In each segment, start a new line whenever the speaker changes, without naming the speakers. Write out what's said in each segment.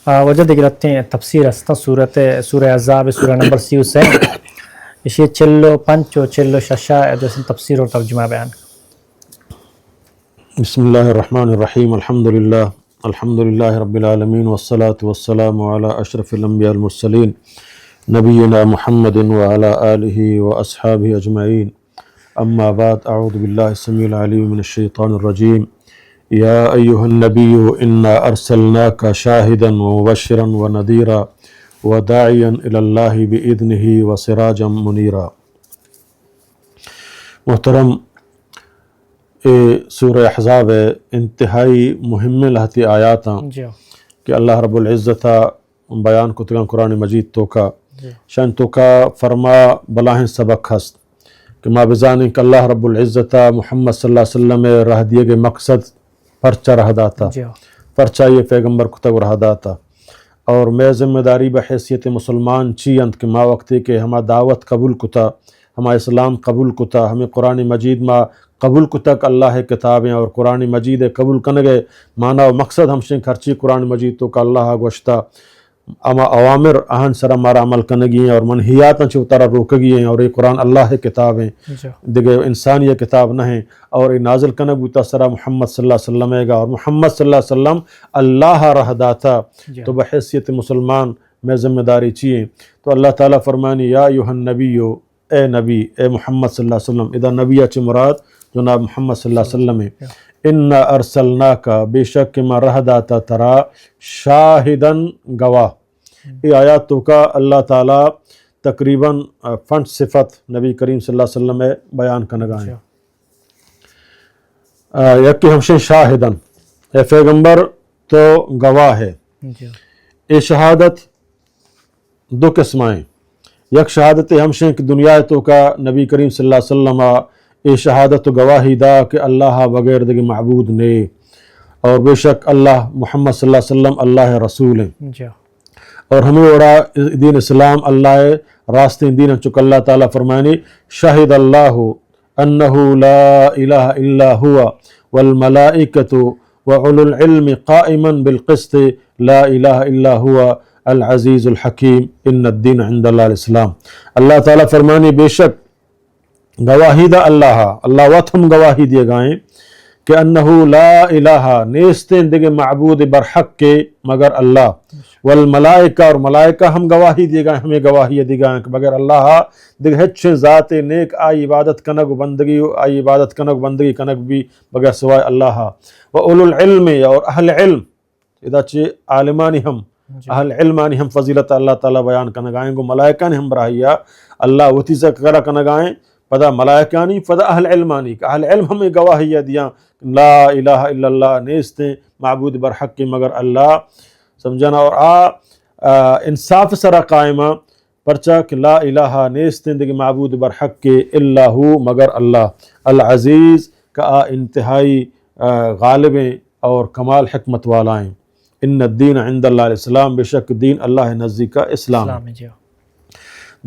وجہ دیگرتے تفسیر است سورہ عذاب سورہ نمبر 36 اسی چلو پنچ و چلو ششا ادوسن تفسیر اور ترجمہ بیان.
بسم اللہ الرحمن الرحیم الحمد للہ رب العالمین والصلاة والسلام علی اشرف الانبیاء المرسلین نبینا محمد وعلی آلہ واصحابہ اجمعین. اما بعد اعوذ باللہ السمیع العلیم من الشیطان الرجیم. یا ایہا النبی انا ارسلناک شاہدا ومبشرا ونذیرا وداعیا الی اللہ باذنہ وسراجا منیرا. محترم، سورہ احزاب انتہائی مہم لہتی آیات کہ اللہ رب العزت بیان کتگان قرآن مجید تو کا شان تو کا فرما بلاہن سبق ہست کہ ما بزانی کہ اللہ رب العزت محمد صلی اللہ علیہ وسلم رہ دیے گئے مقصد پرچہ رہ داتا، پرچہ یہ پیغمبر کتگ رہ داتا، اور میں ذمہ داری بحیثیت مسلمان چیند کہ ما وقتی کہ ہما دعوت قبول کتا، ہما اسلام قبول کتا، ہمیں قرآن مجید ما قبول کتک اللہ کتابیں اور قرآن مجید قبول کنگے معنی و مقصد ہمشن خرچی قرآن مجید تو کہ اللہ گوشتا اما اوامر اہن سر ہمارا عمل کنگی ہیں اور منہیات چھو ترہ روکگی ہیں، اور یہ قرآن اللہ کتاب ہیں دیکھے انسان یہ کتاب نہ ہیں، اور یہ نازل کنگ ہوتا سرہ محمد صلی اللہ علیہ وسلم گا، اور محمد صلی اللہ علیہ وسلم اللہ رہ داتا. تو بحیثیت مسلمان میں ذمہ داری چیئے تو اللہ تعالیٰ فرمانی یا ایہا النبیو، اے نبی، اے محمد صلی اللہ علیہ وسلم. اذا نبی اچھ مراد جناب محمد صلی اللہ علیہ وسلم ہے. انا ارسلناکا، بے شک ما رہ داتا ترا شاہدن گواہ. یہ آیات تو کا اللہ تعالیٰ تقریباً فنٹ صفت نبی کریم صلی اللہ علیہ وسلم میں بیان کنگائیں. یکی ہمشن شاہدن، اے پیغمبر تو گواہ ہے. یہ شہادت دو قسمائیں. یک شہادت ہمشن کہ دنیا تو کا نبی کریم صلی اللہ علیہ وسلم یہ شہادت و گواہی دا کہ اللہ بغیر دگی معبود نے، اور بے شک اللہ محمد صلی اللہ علیہ وسلم اللہ رسول ہیں، اور ہمیں اورا دین اسلام اللہ راستے دین چک. اللہ تعالیٰ فرمانی شہد اللہ انہ لا الہ الا ہوا والملائکۃ وعلو العلم قائما بالقسط لا الہ الا ہوا العزیز الحکیم ان الدین عند اللہ الاسلام. اللہ تعالیٰ فرمانی بے شک گواہی دا اللہ وقت ہم گواہی دیے گائیں کہ انہو لا الہ نیستین دیگے معبود برحق کے مگر اللہ، والملائکہ اور ملائکہ ہم گواہی دیے گائیں، ہمیں گواہی دی گائیں کہ بغیر اللہ دیگے ہچ ذات نیک آئی عبادت کنگ بندگی آئی عبادت کنگ بندگی کنگ بھی بغیر سوائے اللہ. وَأُولُو الْعِلْمِ اور اہل علم ادا چے عالمانی ہم اہل علمانی ہم فضیلت اللہ تعالیٰ بیان کنگائیں گو. ملائکہ نے ہم براہیا اللہ وتی سے کرا کنگائیں پدا ملائکانی پدا اہل علمانی کہ اہل علم ہمیں گواہی دیاں لا الہ الا اللہ نیستیں معبود برحق کی مگر اللہ. سمجھنا اور انصاف سرا قائمہ پرچہ کہ لا الہ نیستیں دیکھ معبود برحق کے الا ہو مگر اللہ. العزیز کا انتہائی غالبیں اور کمال حکمت والائیں. ان الدین عند اللہ الاسلام، بے شک دین اللہ نزدیک کا اسلام.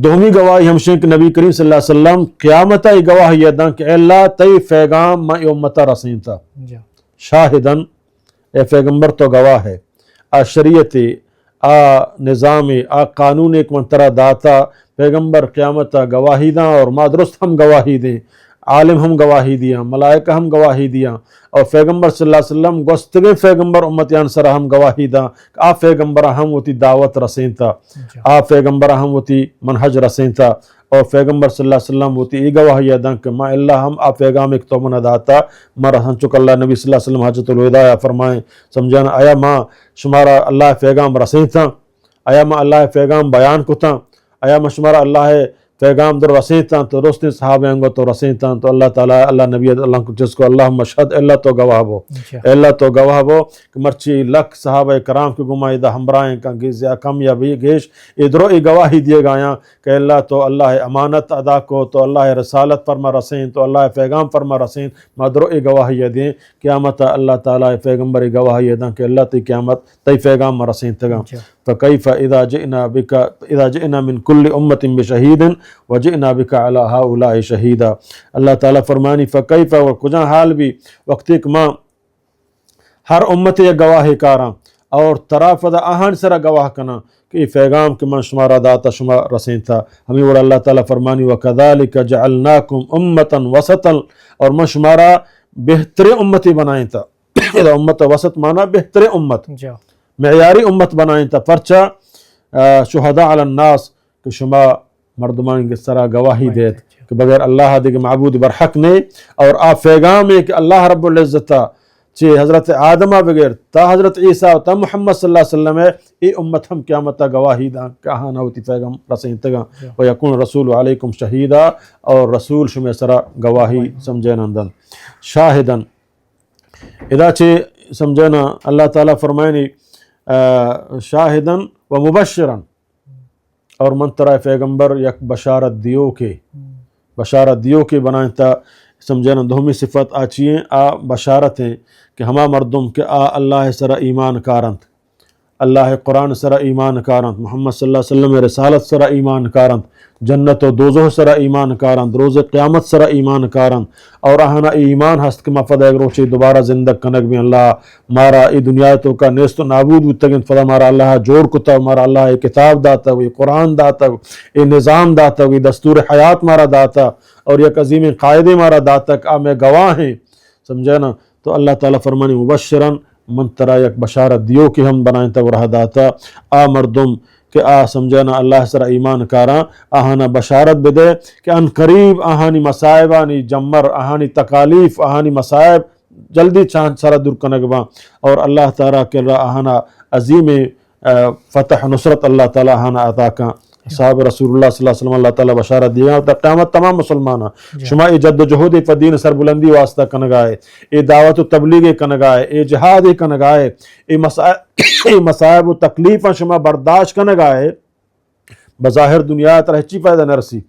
دومی گواہی ہمشن کہ نبی کریم صلی اللہ علیہ وسلم قیامتہ گواہی یداں کہ اے اللہ تی پیغام ما امتہ رسین تا. شاہدن اے پیغمبر تو گواہ ہے، آ شریعت آ نظام آ قانون ایک منترہ داتا پیغمبر قیامتہ گواہی داں، اور ما درست ہم گواہی دیں، عالم ہم گواہی دیاں، ملائکہ ہم گواہی دیاں، اور پیغمبر صلی اللہ علیہ وسلم گوستگے پیغمبر امتیان سرہ ہم گواہی داں کہ آ پیغمبر ہم ہوتی دعوت رسین تا، آ پیغمبر ہم ہوتی منہج رسین تا، اور پیغمبر صلی اللہ علیہ وسلم ہوتی ای گواہی داں کہ ما اللہ ہم آ پیغام ایک تو من داتا مرا ہم چک اللہ نبی صلی اللہ علیہ وسلم حاجت الوداع فرمائیں. سمجھانا آیا ما شمارا اللہ پیغام رسین تا، آیا ما اللہ پیغام بیان کتا، آیا ما شمارا اللہ پیغام در رسیتاں تو رستے صحابہ ہنگو تو رسیتاں. تو اللہ تعالیٰ اللہ نبی اللہ کو جس کو اللہم اشہد اللہ تو گواہ بو، اللہ تو گواہ بو کہ مرچی لکھ صحابہ کرام کے گمائی دا ہمراہیں کا گیزیا کم یا بھی گیش ادھرو ای گواہی دیے گایاں کہ اللہ تو اللہ امانت ادا کو، تو اللہ رسالت فرما رسین، تو اللہ پیغام فرما رسین. مدرو ای گواہی دیں قیامت اللہ تعالیٰ پیغمبر گواہی دیں کہ اللہ تی قیامت تی پیغام رسین تگا. فکیف اذا جئنا من کل امت بشہید وجئنا بک علی ہؤلاء شہیدا. اللہ تعالیٰ فرمانی فکیف اور کجا حال بھی وقت ایک ماں ہر امت یہ گواہ کاراں، اور طرافد آہن سرا گواہ کنا کہ یہ پیغام کہ من شمارا داتا شما رسین تھا ہمیں اور اللہ تعالیٰ فرمانی وَكَذَلِكَ جَعَلْنَاكُمْ أُمَّةً وَسَطًا اور من شمارا بہتر امتی بنائیں تھا امت وسط مانا بہتر امت معیاری امت بنائیں تھا پرچہ شہداء علی الناس کہ شما مردمان کے سرا گواہی دیت کہ بغیر اللہ دے معبود برحق نے اور آپ پیغام ہے کہ اللہ رب العزت چی حضرت آدمہ بغیر تا حضرت عیسیٰ تا محمد صلی اللہ علیہ وسلم ہے ای امت ہم قیامتا گواہی دا کہانا ہوتی پیغام رسین تگا ویکون رسول علیکم شہیدہ اور رسول شمی سرا گواہی سمجھینا اندن شاہدن ادا چی سمجھینا اللہ تعالیٰ فرمائنی شاہدن و مبشرن اور منترہ پیغمبر یک بشارت دیو کے بنائیں تا سمجھینا دومی صفت آچییں بشارت ہیں کہ ہما مردم کہ اللہ سرا ایمان کارنت اللہ قرآن سرا ایمان کارنت محمد صلی اللہ علیہ وسلم رسالت سرا ایمان کارنت جنت و دوزخ سرا ایمان کارنت روز قیامت سرا ایمان کارنت اور آہنا ایمان ہست کہ مفد ایک روچی دوبارہ زندگ کنک میں اللہ مارا ای دنیا تو کا نیست و نابود بتگن فدا مارا اللہ جوڑ کتا مارا اللہ ای کتاب داتا ہوئی قرآن داتا ای نظام داتا ہوئی دستور حیات مارا داتا اور یک عظیم قائدے مارا داتا کہ میں گواہ ہیں سمجھے نا تو اللہ تعالیٰ فرمانی مبشرن من ترا یک بشارت دیو کہ ہم بنائیں تا ورہ داتا مردم کہ سمجھے نا اللہ سر ایمان کاراں آہانا بشارت بدے کہ ان قریب آہانی مصائب آنی جمر آہانی تکالیف آہانی مصائب جلدی چاند سارا دور کنگباں اور اللہ تعالیٰ کے آہانا عظیم فتح نصرت اللہ تعالیٰ آہانا عطا کاں صحاب رسول اللہ صلی اللہ علیہ وسلم اللہ تعالیٰ بشارت دیا تا قیامت تمام مسلمانہ شما ای جد و جہود پا دین سر بلندی واسطہ کنگائے ای دعوت و تبلیغ کنگائے ای جہاد کنگائے ای مصائب و تکلیف شما برداشت کنگائے بظاہر دنیا ترہچی پیدا نرسی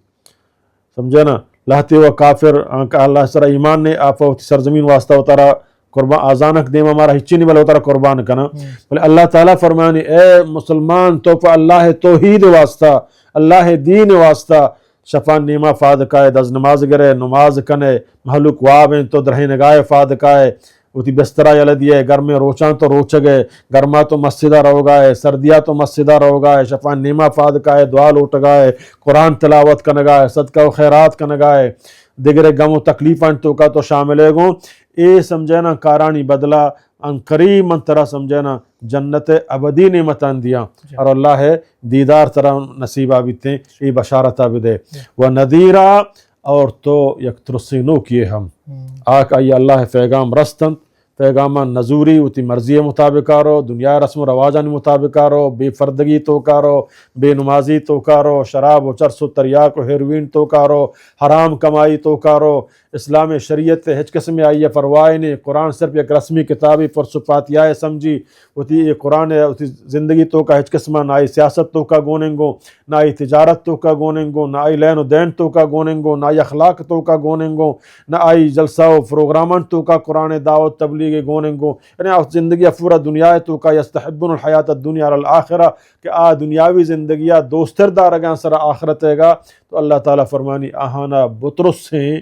سمجھے نا لہتے و کافر اللہ سر ایمان نے آپ سرزمین واسطہ اتارا قربان آزانک دیم ہمارا ہچی نہیں بلے اتارا قربان کنا بلے اللہ تعالیٰ فرمانی اے مسلمان تو پا اللہ توحید واسطہ اللہ دین واسطہ شفان نیمہ فادکائے دز نماز گرے نماز کنے محلوک وابیں تو درہیں نگائے فادکائے اتی بسترہ یلدیے گرمیں روچان تو روچ گئے گرما تو مسجدہ رو گائے سردیہ تو مسجدہ رو گائے شفان نیمہ فادکائے دعا لوٹ گائے قرآن تلاوت کنگائے صدقہ و خیرات کنگائے دیگر غم و تکلیفان تو کا تو شاملے گوں اے سمجھینا کارانی بدلا ان قریب من طرح سمجھینا جنت ابدی نعمتان دیا اور اللہ ہے دیدار طرح نصیبہ بیتے ای بشارتہ بدے و نذیرہ اور تو یک ترسینو کیے ہم آک آئی اللہ پیغام رستن پیغامان نزوری اتی مرضی مطابقہ رو دنیا رسم و رواجان مطابقہ رو بے فردگی تو کارو بے نمازی تو کارو شراب و چرس و تریاک و ہیروین تو کارو حرام کمائی تو کارو اسلام شریعت ہچ قسم آئی پرواہ نے قرآن صرف ایک رسمی کتابی پرسپاتیائے سمجھی اتی یہ قرآن اتی زندگی تو کا ہچ قسمہ نہ آئی سیاست تو کا گوننگو نہ آئی تجارت تو کا گوننگو نہ آئی لین و دین تو کا گوننگو نہ آئی اخلاق تو کا گوننگو نہ آئی جلسہ و پروگرامن تو کا قرآن دعوت تبلیغ گوننگو یعنی زندگی پورا دنیا تو کا یستحبون الحیات الدنیا علی الآخرہ کہ دنیاوی زندگیہ دوستر دارگاں سر آخرت ہے گا تو اللہ تعالیٰ فرمانی آہانا بطرس ہیں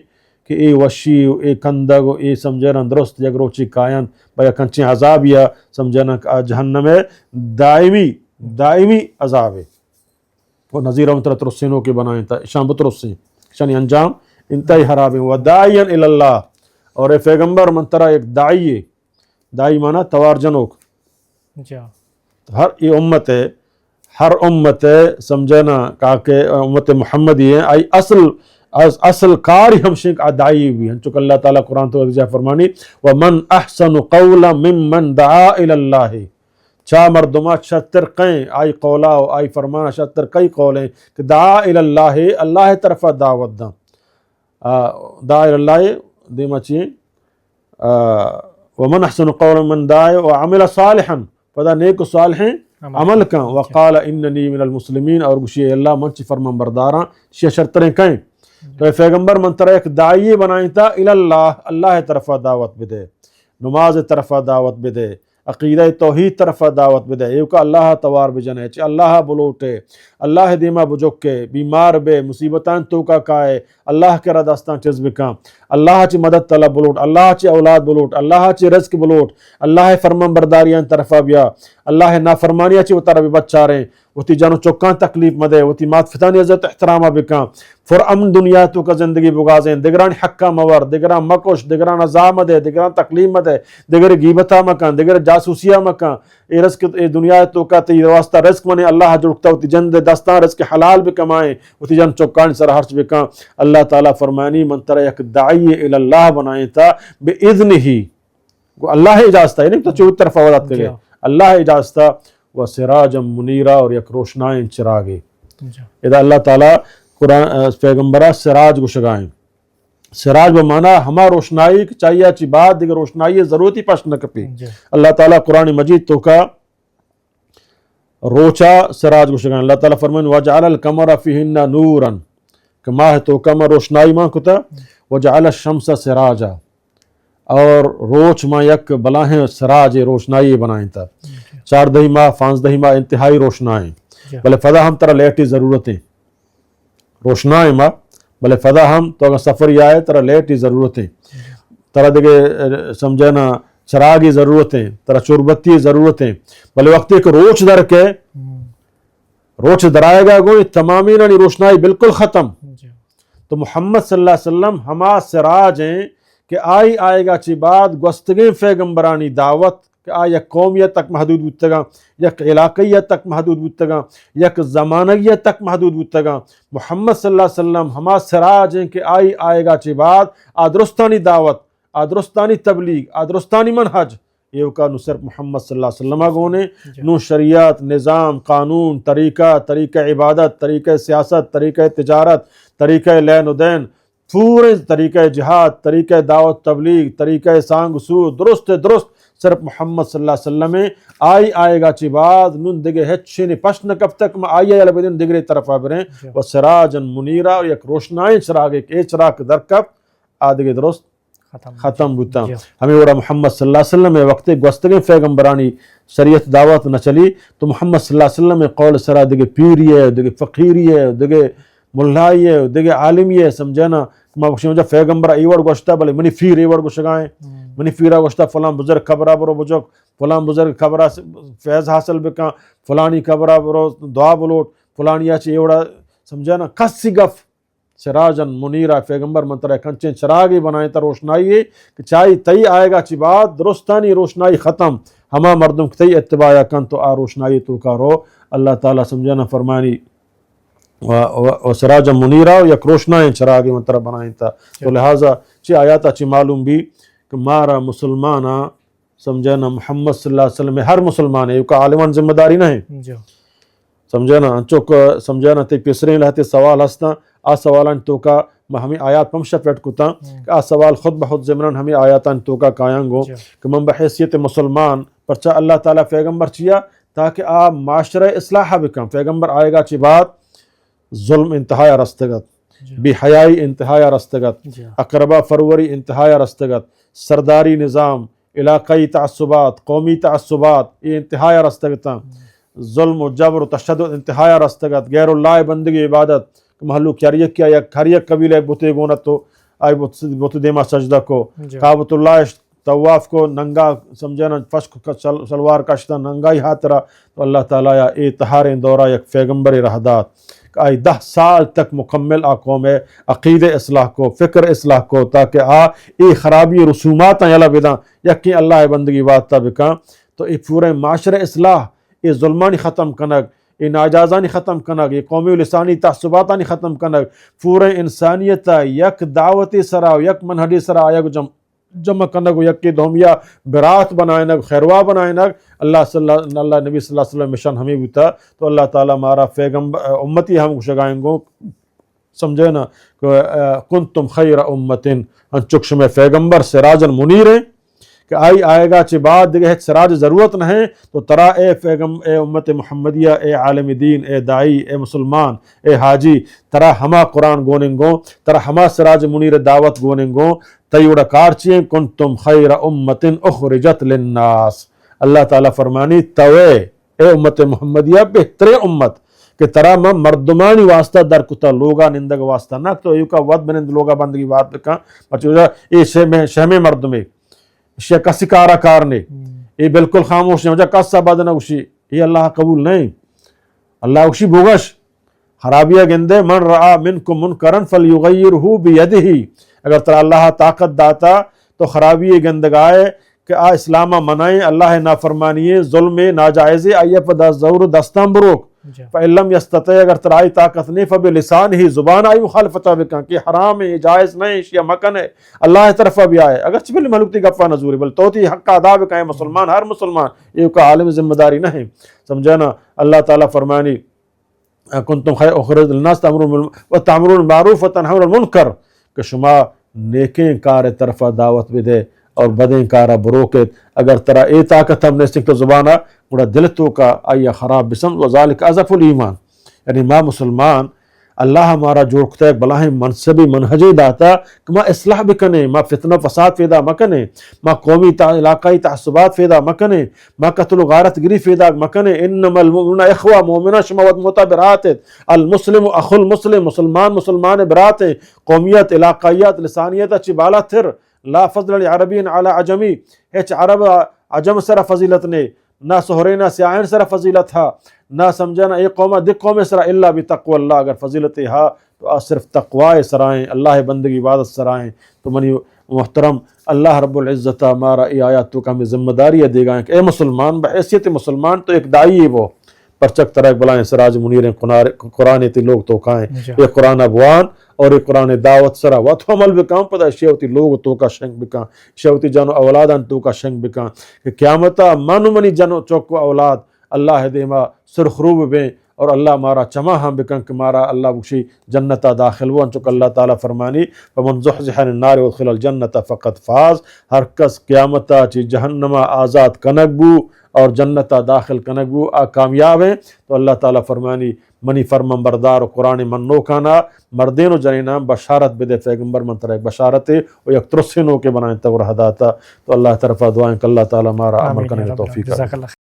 کہ اے وشی اے کندگ اے سمجھنا درست یک روچی کائن بیا کنچیں عذاب یا سمجھنا جہنم ہے دائمی عذاب ہے وہ نظیر امتر ترسینوں کے بنائیں تا شام بطرسین شانی انجام انتہی حراب ہیں ودائین الاللہ اور اے پیغمبر منترہ ایک دائی ہے دائی مانا توار جنوک ہر یہ امت ہے ہر امت ہے سمجھنا کہ امت محمدی ہے آئی اصل کار ہم شک دائی بھی ہیں چونکہ اللہ تعالیٰ قرآن تو عزیزہ فرمانی وَمَنْ أَحْسَنُ قَوْلًا مِمَّنْ دَعَا إِلَى اللَّهِ چاہ مردمہ شتر قیں آئی قولا آئی فرمانا شتر قی قولیں کہ دعا إِلَى اللَّهِ اللہ طرف دعوت دا دعا إِلَى اللَّهِ دیمہ چیئے وَمَنْ أَحْسَنُ قَوْلًا مِمَّنْ دَعَا وَعَمِلَ صَالِحًا پدا نیک و صالحیں عمل کن وقال اننی من المسلمین اور گوشی اللہ منچی فرمان برداراں شیئے شرطریں کہیں تو پیغمبر منترہ ایک دائی بنائیں تا اللہ طرف دعوت بدے نماز طرف دعوت بدے عقیدہ توحید طرف دعوت بدے ایو کا اللہ توار بجنے چی اللہ بلوٹے اللہ دیما بجوکے بیمار بے مصیبتان تو کا کائے اللہ کے رداستان چیز بکام اللہ چی مدد طلب بلوٹ اللہ چی اولاد بلوٹ اللہ چی رزق بلوٹ اللہ فرمان برداریاں طرفہ بیا اللہ نافرمانیہ چی وطر بچاریں وتی جانو چوکان تکلیف مدے وتی مات فتانی عزت احترامہ بکاں فر امن دنیا تو کا زندگی بگازیں دگران حقا مور دگران مکوش دگران عذاب مدے دگران تکلیف مدے دگر غیبتہ مکان دگر جاسوسیہ مکان اے رزق اے دنیا تو کا تی واسطہ رزق منے اللہ جڑکتا وتی جند دستان رزق حلال بکمائیں وتی جان چوکان سر ہرچ بکاں اللہ تعالیٰ فرمانی من ترى یک داعی اللہ بنائیں تا بِإِذْنِهِ اللہ اجازت ہے نہیں تو چوت طرف آوازات کرے اللہ اجازت و سراجا منیرا اور یک روشنائیں چراغے اذا اللہ تعالیٰ قرآن پیغمبرہ سراج کو شگائیں سراج بمانا ہما روشنائی چاہیے چی بات دیگر روشنائی ضرورتی پاش نہ کپی اللہ تعالیٰ قرآن مجید تو کا روچا سراج کو شگائیں اللہ تعالیٰ فرمائیں وَجَعَلَ الْقَمَرَ فِيهِنَّ نُورًا کہ ماہ تو کم روشنائی ماں کتا وَجَعَلَ الشَّمْسَ سِرَاجًا اور روچ ماں یک بلاہیں سراج روشنائی بنائیں تا 4 دہی ماہ 5 دہی ماہ انتہائی روشنائیں بلے فدا ہم ترہ لیٹی ضرورتیں روشنائیں ماں بلے فدا ہم تو اگر سفر یہ آئے ترہ لیٹی ضرورتیں ترہ دیکھے سمجھے نا چراغی ضرورتیں ترہ چوربتی ضرورتیں بلے وقت ایک روچ در کے روچ درائے گا گوئی تمامی نانی روشنائی بالکل ختم تو محمد صلی اللہ علیہ وسلم ہما سراج ہیں کہ آئے گا چی بعد گوستگیں پیغمبرانی دعوت کہ یک قومیت تک محدود بودتگا یک علاقیت تک محدود بودتگا یک زمانیت تک محدود بودتگا محمد صلی اللہ علیہ وسلم ہما سراج ہیں کہ آئے گا چی بعد آدرستانی دعوت آدرستانی تبلیغ آدرستانی منحج یہ کا نو صرف محمد صلی اللہ علیہ وسلم گونے نو شریعت نظام قانون طریقہ عبادت طریقہ سیاست طریقہ تجارت طریقہ لین و دین پورے طریقہ جہاد طریقہ دعوت تبلیغ طریقہ سانگ سود درست صرف محمد صلی اللہ علیہ وسلم آئے گا چی بعد نون دگے ہچھنی پشن کب تک میں آئیے بدن دگرے طرف آبریں و سراجن منیرہ و یک روشنائیں چراغ ایک چراغ در کب آدھگے درست ختم بوتا ہمیں وڑا محمد صلی اللہ علیہ وسلم وقت گوستگیں پیغمبرانی شریعت دعوت نہ چلی تو محمد صلی اللہ علیہ وسلم قول سرا دگے پیری ہے دگے فقیری ہے دگے ملائی ہے دگے عالمی ہے سمجھانا مجھے پیغمبر ایوڑ گوشتا بلے منی فیر ایوڑ گوشگائیں منی فیرہ گوشتا فلان بزرگ خبرہ برو بجوگ فلان بزرگ خبرہ فیض حاصل بکاں فلانی خبرہ برو دعا بلوٹ فلانیا چی ایوڑا سمجھانا کسی گف سراجن منیرہ پیغمبر منترہ کھنچیں چراغی بنائیں تا روشنائی ہے کہ چاہی تئی آئے گا چی بعد درستانی روشنائی ختم ہما مردم کتی اتباع کن تو روشنائی تو کا رو اللہ تعالیٰ سمجھانا فرمانی و سراجا منیرہ یک روشنائیں چراغی منترہ بنائیں تا تو لہٰذا چی آیاتا چی معلوم بھی کہ مارا مسلمانا سمجھانا محمد صلی اللہ علیہ وسلم ہر مسلمان ہے یہ کا عالمان ذمہ داری نہ ہے سمجھانا انچوک سمجھانا تے پیسرین لہتے سوال ہستا سوالان تو کا ہمیں آیات پمشہ پیٹ کتا کہ سوال خود بخود زمران ہمیں آیاتان تو کا کائنگو کہ من بحیثیت مسلمان پرچہ اللہ تعالیٰ پیغمبر چیا تاکہ معاشرہ اصلاح بکم پیغمبر آئے گا چی بات ظلم انتہایا رستگت بی حیائی انتہایا رستگت اقربا فروری انتہایا رستگت سرداری نظام علاقائی تعصبات قومی تعصبات یہ انتہایا رستگتا ظلم و جبر و تشدد انتہایا رستگت غیر اللہ بندگی عبادت محلو کیاریک کیا یا کھاریک قبیلہ بوتے گونا تو آئی بوت دیما سجدہ کو کعبۃ اللہ طواف کو ننگا سمجھانا فشق سلوار کشتا ننگائی ہاترا تو اللہ تعالیٰ یا اے تہاریں دورہ یک پیغمبر رہدات کہ آئی 10 سال تک مکمل قوم عقید اصلاح کو فکر اصلاح کو تاکہ اے خرابی رسومات یلا بداں یقین اللہ بندگی بات بکاں تو اے پورے معاشرہ اصلاح اے ظلمانی ختم کنگ یہ ناجازانی ختم کنگ یہ قومی و لسانی تعصباتانی ختم کنگ پورے انسانیتا یک دعوتی سرا یک منہجی سرا یک جمع کنگ یک دھومیا برات بنائنگ خیروا بنائنگ اللہ نبی صلی اللہ علیہ وسلم مشان ہمیں بتا تو اللہ تعالیٰ مارا پیغمبر امتی ہم شگائیں گو سمجھے نا کنتم خیر امتن چکش میں پیغمبر سراجن منیر ہیں کہ آئے گا چی بعد دیکھے سراج ضرورت نہ ہے تو ترا اے امت محمدیہ اے عالم دین اے دائی اے مسلمان اے حاجی ترا ہما قرآن گوننگو ترا ہما سراج منیر دعوت گوننگو تیوڑا کارچیں کنتم خیر امت اخرجت للناس اللہ تعالیٰ فرمانی توے اے امت محمدیہ بہتر امت کہ ترا میں مردمانی واسطہ در کتا لوگا نندگ واسطہ نہ تو ایو کا ود بنند لوگا بندگی بات بکا اے شہم مردمے شیخ کسی کارا کارنے یہ بالکل خاموش نہیں ہو جا کاسا بادنا اسی یہ اللہ قبول نہیں اللہ اسی بوگش خرابیہ گندے من رعا منکم منکرن فلیغیرہ بیدہ اگر ترا اللہ طاقت داتا تو خرابی گندگائے کہ آ اسلامہ منائیں اللہ نافرمانی ظلم ناجائز آئیے پا زور دستان بروک فَإِلَّمْ يَسْتَطِعْ اگر ترائی طاقت نہیں فَبِلِسَانِ ہی زبان آئی مخالفتہ بکن کہ حرام ہے جائز نہیں شیعہ مکن ہے اللہ طرفہ بھی آئے اگر چپلی ملوکتی گفہ نظوری بل توتی حق ادا بکن مسلمان ہر مسلمان یہ کا عالم ذمہ داری نہیں سمجھانا اللہ تعالیٰ فرمانی کنتم خیر اخرج للناس تعمرون بالمعروف وتنہون عن المنکر کہ شما نیکیں کار طرفہ دعوت بھی دے اور بدیں کارا بروکت اگر ترا اے طاقت ہم نے سکھ تو زبانہ بڑا دل تو کا آیا خراب بسم وذالک اضعف الایمان یعنی ما مسلمان اللہ ہمارا جوڑتا ہے بلاہیں منصبی منہجی داتا کہ ما اصلاح بکنے ما فتنہ فساد فیدا مکنے ما قومی علاقائی تعصبات فیدا مکنے ما قتل و غارت گری فیدا مکنے انما المؤمنون اخوہ مومنہ شما موتا برات المسلم اخو المسلم مسلمان مسلمان برات قومیت علاقائیت لسانیت اچھی بالا تھر لا فضل عربی علی عجمی ہیچ عرب عجم سر فضیلت نے نہ سہرینا سیاہن سر فضیلت ہا نہ سمجھنا ایک قومہ دک قوم سر اللہ بتقوی اللہ اگر فضیلت ہا تو صرف تقوی سرائیں اللہ بندگی عبادت سرائیں تو منی محترم اللہ رب العزت ہمارا ای آیات تو کا ہمیں ذمہ داری دے گا کہ اے مسلمان بحیثیت مسلمان تو ایک دائی ہے وہ پرچک طرح بلائیں سراج منیریں قرآن تی لوگ تو کھائیں یہ قرآن ابوان اور یہ قرآن دعوت سرا وقت عمل بکاں پتہ شیوتی لوگ تو کا شنگ بکاں شیوتی جانو اولادان تو کا شنگ بکاں کہ قیامتا منو منی جانو چوکو اولاد اللہ دیما سرخروب بیں اور اللہ مارا چما ہم بکن کہ مارا اللہ بخشی جنتا داخل وہ انچک اللہ تعالیٰ فرمانی فمن زحزح عن النار وادخل الجنت فقط فاز ہر کس قیامتا چی جہنمہ آزاد کنک بو اور جنتا داخل کنک بو کامیاب ہیں تو اللہ تعالیٰ فرمانی منی فرمان بردار و قرآن منو کانا مردین و جنینام بشارت بدے پیغمبر من طرح ایک بشارت ہے و یک ترسنوں کے بنائیں تور ہداتا تو اللہ طرف دعائیں کہ اللہ تعالیٰ مارا عمل کرنے توفیق